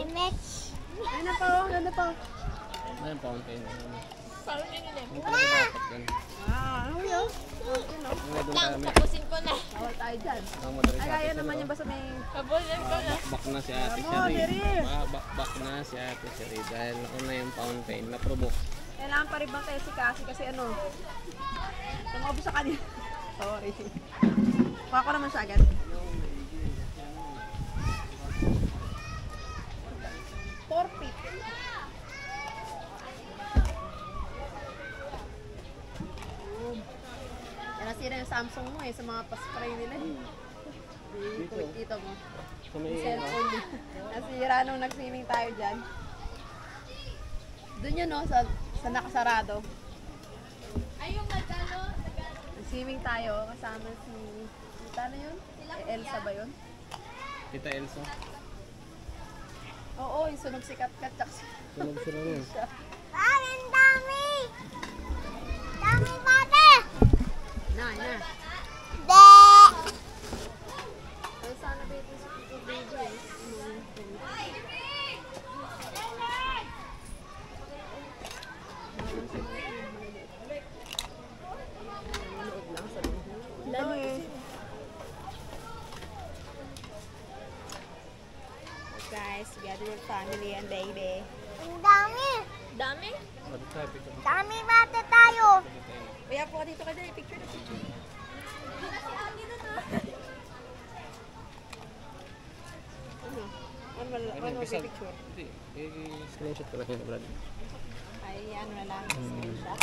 Image. Ayun na pa, oh. Ganda pa. Ayun, fountain. Parang yun yun eh. Ang dapat yan. Ano yun? Okay, no? Doon Lang, kami. tapusin ko na. Bawal tayo dyan. Ang madaling Ay, sa kaya atin, naman sir, yung basta may... Tapusin ko na. Bakbak na si Ate Tama, Sherry. Sherry. Bakbak na si Ate Sherry dahil nauna yung fountain. Naprovoke. Kailangan pa rin bang tayo si Cassie kasi ano... Tumabo sa kanila. Sorry. Kuha ko naman siya agad. Forfeit. Nasira yung Samsung mo eh, sa mga pa-spray nila eh. Dito mo. So, may Cellphone niya. Nasira nung nag-swimming tayo dyan. Doon yun no, sa nakasarado. Ay, yung nagano. Nag-swimming tayo kasama si... Ano yun? Elsa ba yun? Tita Elsa. Oo, yung sunog si Kat-Kat. Sunog sila nun. Ay, ang dami! Dami pati! Na. De! Ay, sana ba ito sa video eh? Dami. Guys, together with family and baby. Ang dami! Dami? Ba't tayo picture? Dami pati tayo! Kaya po dito ka dyan, picture na picture. Ano picture? Hindi. I-screenshot ko lang yun, Brad. Ay, ano na lang, screenshot.